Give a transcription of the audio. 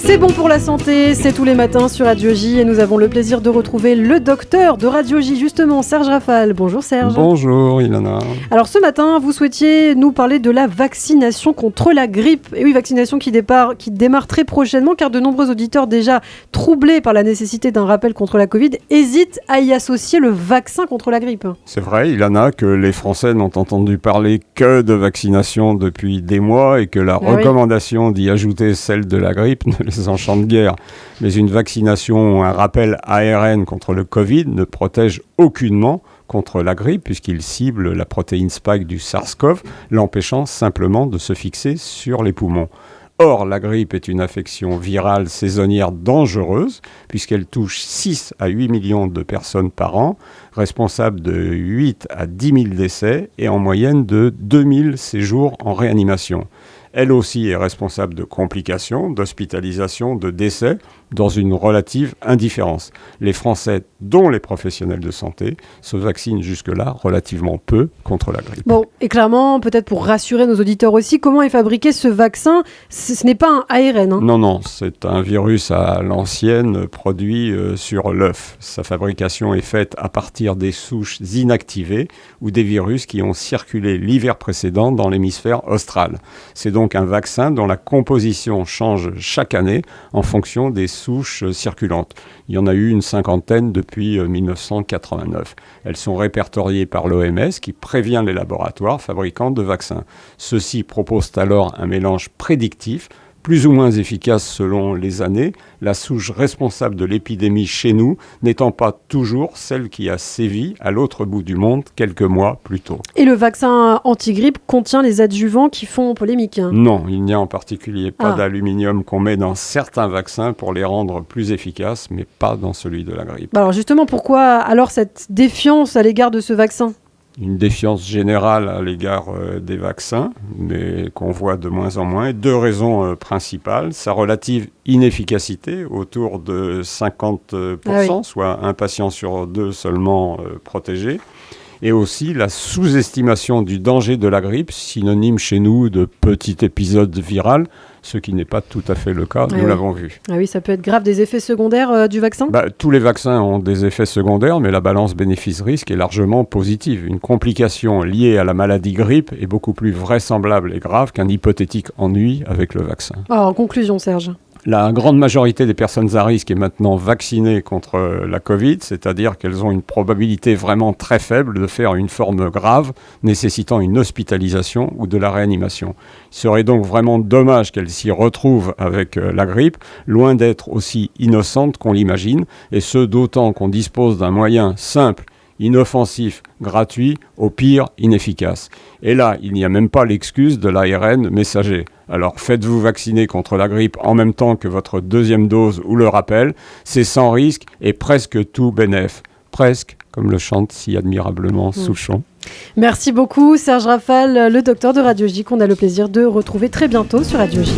C'est bon pour la santé, c'est tous les matins sur Radio J et nous avons le plaisir de retrouver le docteur de Radio J, justement, Serge Rafal. Bonjour Serge. Bonjour Ilana. Alors ce matin, vous souhaitiez nous parler de la vaccination contre la grippe. Et oui, vaccination qui démarre très prochainement car de nombreux auditeurs déjà troublés par la nécessité d'un rappel contre la Covid hésitent à y associer le vaccin contre la grippe. C'est vrai Ilana que les Français n'ont entendu parler que de vaccination depuis des mois et que la recommandation d'y ajouter celle de la grippe ne les enchante guère. Mais une vaccination ou un rappel ARN contre le Covid ne protège aucunement contre la grippe puisqu'il cible la protéine Spike du SARS-CoV, l'empêchant simplement de se fixer sur les poumons. Or, la grippe est une affection virale saisonnière dangereuse puisqu'elle touche 6 à 8 millions de personnes par an, responsable de 8 à 10 000 décès et en moyenne de 2000 séjours en réanimation. Elle aussi est responsable de complications, d'hospitalisation, de décès, dans une relative indifférence. Les Français, dont les professionnels de santé, se vaccinent jusque-là relativement peu contre la grippe. Bon, et clairement, peut-être pour rassurer nos auditeurs aussi, comment est fabriqué ce vaccin ? Ce n'est pas un ARN. Hein. Non, c'est un virus à l'ancienne produit sur l'œuf. Sa fabrication est faite à partir des souches inactivées ou des virus qui ont circulé l'hiver précédent dans l'hémisphère austral. C'est donc un vaccin dont la composition change chaque année en fonction des souches circulantes. Il y en a eu une cinquantaine depuis 1989. Elles sont répertoriées par l'OMS qui prévient les laboratoires fabricants de vaccins. Ceux-ci proposent alors un mélange prédictif plus ou moins efficace selon les années, la souche responsable de l'épidémie chez nous n'étant pas toujours celle qui a sévi à l'autre bout du monde quelques mois plus tôt. Et le vaccin anti-grippe contient les adjuvants qui font polémique. Non, il n'y a en particulier pas d'aluminium qu'on met dans certains vaccins pour les rendre plus efficaces, mais pas dans celui de la grippe. Alors justement, pourquoi alors cette défiance à l'égard de ce vaccin ? Une défiance générale à l'égard des vaccins, mais qu'on voit de moins en moins. Deux raisons principales. Sa relative inefficacité, autour de 50%, soit un patient sur deux seulement protégé. Et aussi la sous-estimation du danger de la grippe, synonyme chez nous de petit épisode viral, ce qui n'est pas tout à fait le cas, nous l'avons vu. Ah oui, ça peut être grave, des effets secondaires du vaccin ? Tous les vaccins ont des effets secondaires, mais la balance bénéfice-risque est largement positive. Une complication liée à la maladie grippe est beaucoup plus vraisemblable et grave qu'un hypothétique ennui avec le vaccin. Alors, en conclusion, Serge ? La grande majorité des personnes à risque est maintenant vaccinée contre la Covid, c'est-à-dire qu'elles ont une probabilité vraiment très faible de faire une forme grave, nécessitant une hospitalisation ou de la réanimation. Il serait donc vraiment dommage qu'elles s'y retrouvent avec la grippe, loin d'être aussi innocentes qu'on l'imagine, et ce d'autant qu'on dispose d'un moyen simple, inoffensif, gratuit, au pire inefficace. Et là, il n'y a même pas l'excuse de l'ARN messager. Alors faites-vous vacciner contre la grippe en même temps que votre deuxième dose ou le rappel, c'est sans risque et presque tout bénef. Presque, comme le chante si admirablement Souchon. Merci beaucoup Serge Rafal, le docteur de Radio J, qu'on a le plaisir de retrouver très bientôt sur Radio J.